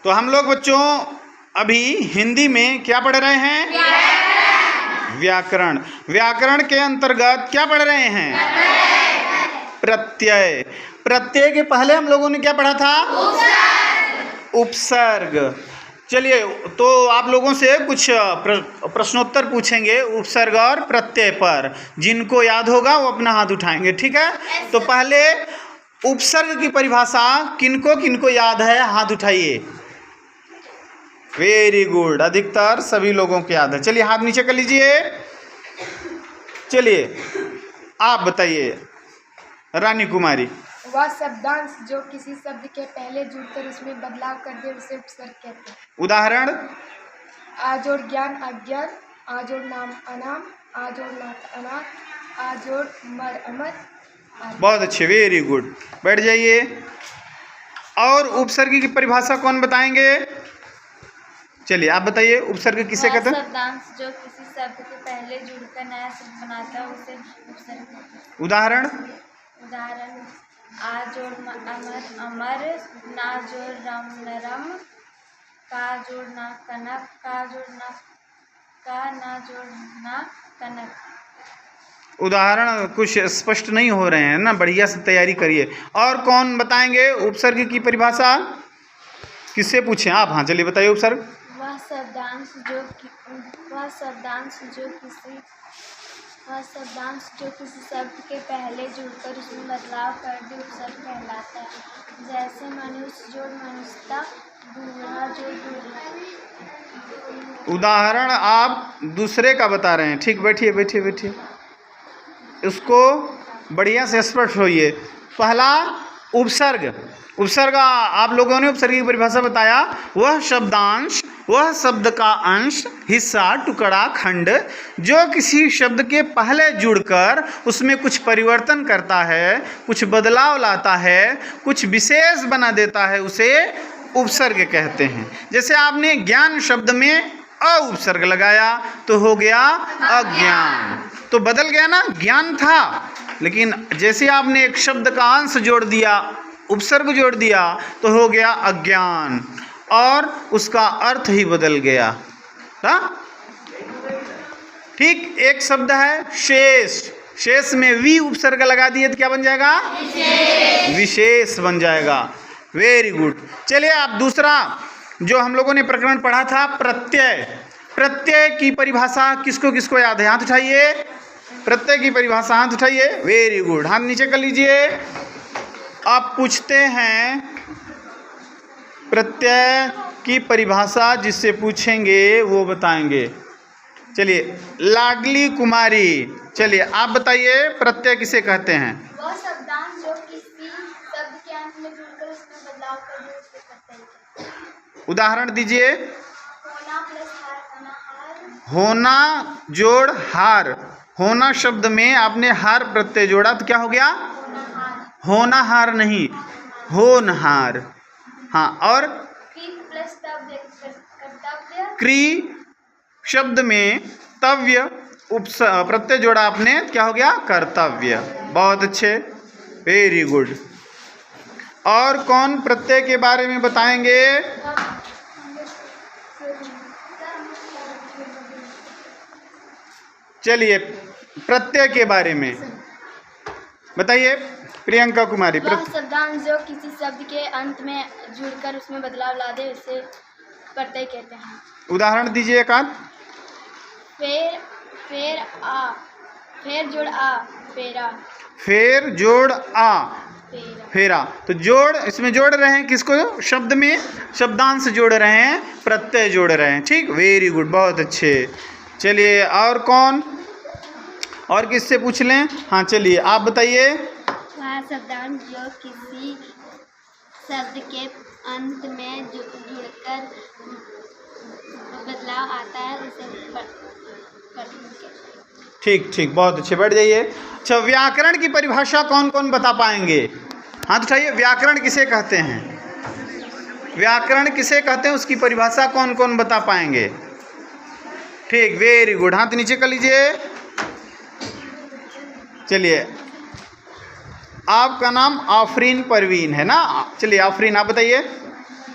तो हम लोग बच्चों अभी हिंदी में क्या पढ़ रहे हैं? व्याकरण। व्याकरण के अंतर्गत क्या पढ़ रहे हैं? प्रत्यय। प्रत्यय के पहले हम लोगों ने क्या पढ़ा था? उपसर्ग। चलिए, तो आप लोगों से कुछ प्रश्नोत्तर पूछेंगे उपसर्ग और प्रत्यय पर। जिनको याद होगा वो अपना हाथ उठाएंगे, ठीक है? तो पहले उपसर्ग की परिभाषा किनको किनको याद है, हाथ उठाइए। वेरी गुड, अधिकतर सभी लोगों को याद है। चलिए हाथ नीचे कर लीजिए। चलिए आप बताइए रानी कुमारी। वह शब्दांश जो किसी शब्द के पहले जुड़कर उसमें बदलाव कर दे उसे उपसर्ग कहते हैं। उदाहरण? आजोड़ ज्ञान अज्ञान, आजोड़ नाम अनाम, आजोड़ नाथ अनाथ, आजोड़ मर अमर। बहुत अच्छे, वेरी गुड। बैठ जाइए। और उपसर्ग की परिभाषा कौन बताएंगे? चलिए आप बताइए, उपसर्ग किसे कहते हैं? शब्दांश जो किसी शब्द के पहले जुड़कर नया शब्द बनाता है उसे उपसर्ग कहते हैं। उदाहरण? उदाहरण आ जोड़ अमर अमर, ना जोड़ रम नरम, का जोड़ ना कनक, का जोड़ ना का, ना जोड़ ना कनक। उदाहरण कुछ स्पष्ट नहीं हो रहे हैं ना, बढ़िया से तैयारी करिए। और कौन बताएंगे उपसर्ग की परिभाषा? किससे पूछें आप? हाँ चलिए बताइए। उपसर्ग वह शब्दांश जो किसी शब्द के पहले जुड़कर उसमें बदलाव कर दे उपसर्ग कहलाता है। जैसे मनुष्य जोड़ मनुष्यता, बूढ़ा जोड़ बूढ़ा। उदाहरण आप दूसरे का बता रहे हैं, ठीक? बैठिए बैठिए बैठिए, उसको बढ़िया से स्पष्ट होइए। पहला उपसर्ग। उपसर्ग आप लोगों ने उपसर्ग की परिभाषा बताया, वह शब्दांश, वह शब्द का अंश, हिस्सा, टुकड़ा, खंड जो किसी शब्द के पहले जुड़कर उसमें कुछ परिवर्तन करता है, कुछ बदलाव लाता है, कुछ विशेष बना देता है, उसे उपसर्ग कहते हैं। जैसे आपने ज्ञान शब्द में अ उपसर्ग लगाया तो हो गया अज्ञान, तो बदल गया ना, ज्ञान था। लेकिन जैसे आपने एक शब्द का अंश जोड़ दिया, उपसर्ग जोड़ दिया, तो हो गया अज्ञान और उसका अर्थ ही बदल गया। ठीक। एक शब्द है शेष। शेष में वी उपसर्ग लगा दिए तो क्या बन जाएगा? विशेष बन जाएगा। Very good. चलिए आप दूसरा जो हम लोगों ने प्रकरण पढ़ा था प्रत्यय। प्रत्यय की परिभाषा किसको किसको याद है? हाथ उठाइए। प्रत्यय की परिभाषा हाथ उठाइए। वेरी गुड, हाथ नीचे कर लीजिए। आप पूछते हैं प्रत्यय की परिभाषा, जिससे पूछेंगे वो बताएंगे। चलिए लाडली कुमारी, चलिए आप बताइए प्रत्यय किसे कहते हैं? वह शब्दांश जो किसी शब्द के अंत में जुड़कर उसमें बदलाव कर दे उसे प्रत्यय कहते हैं। उदाहरण दीजिए। होना प्लस हार, अनाहार। होना जोड़ हार। होना शब्द में आपने हार प्रत्यय जोड़ा तो क्या हो गया? होनहार नहीं, होनहार। हाँ, और क्री शब्द में तव्य प्रत्यय जोड़ा आपने, क्या हो गया? कर्तव्य। बहुत अच्छे, वेरी गुड। और कौन प्रत्यय के बारे में बताएंगे? चलिए प्रत्यय के बारे में बताइए प्रियंका कुमारी। वह शब्दांश जो किसी शब्द के अंत में जुड़कर उसमें बदलाव ला दे उसे प्रत्यय कहते हैं। उदाहरण दीजिए एक आध। फेर, फेर आ, फेर जोड़ आ, फेरा। फेर जोड़ आ, फेरा। तो जोड़, इसमें जोड़ रहे हैं किसको? शब्द में शब्दांश जोड़ रहे हैं, प्रत्यय जोड़ रहे हैं। ठीक, वेरी गुड, बहुत अच्छे। चलिए और कौन, और किससे पूछ लें? हाँ चलिए आप बताइए। वह शब्दांश जो किसी शब्द के अंत में जुड़कर बदलाव आता है उसे ठीक ठीक, बहुत अच्छे, बैठ जाइए। अच्छा, व्याकरण की परिभाषा कौन कौन बता पाएंगे? हाथ उठाइए। व्याकरण किसे कहते हैं? व्याकरण किसे कहते हैं, उसकी परिभाषा कौन कौन बता पाएंगे? ठीक, वेरी गुड, हाथ नीचे कर लीजिए। चलिए, आपका नाम आफरीन परवीन है ना? चलिए आफरीन आप बताइए।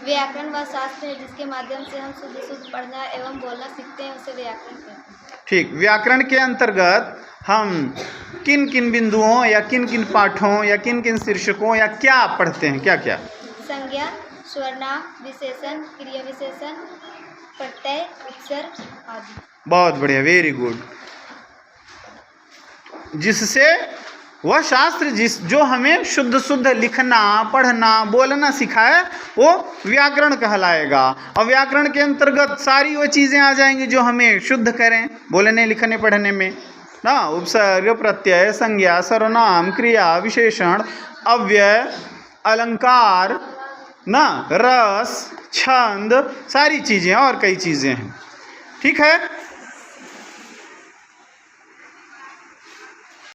व्याकरण वह शास्त्र है जिसके माध्यम से हम शुद्ध पढ़ना एवं बोलना सीखते हैं, उसे व्याकरण कहते हैं। ठीक, व्याकरण के अंतर्गत हम किन किन बिंदुओं या किन किन पाठों या किन किन शीर्षकों या क्या पढ़ते हैं, क्या क्या? संज्ञा, सर्वनाम, विशेषण, क्रिया विशेषण, प्रत्यय, उपसर्ग आदि। बहुत बढ़िया, वेरी गुड। जिससे वह शास्त्र जो हमें शुद्ध शुद्ध लिखना, पढ़ना, बोलना सिखाए वो व्याकरण कहलाएगा। और व्याकरण के अंतर्गत सारी वो चीज़ें आ जाएंगी जो हमें शुद्ध करें बोलने, लिखने, पढ़ने में ना। उपसर्ग, प्रत्यय, संज्ञा, सर्वनाम, क्रिया विशेषण, अव्यय, अलंकार ना, रस, छंद, सारी चीज़ें और कई चीज़ें हैं। ठीक है।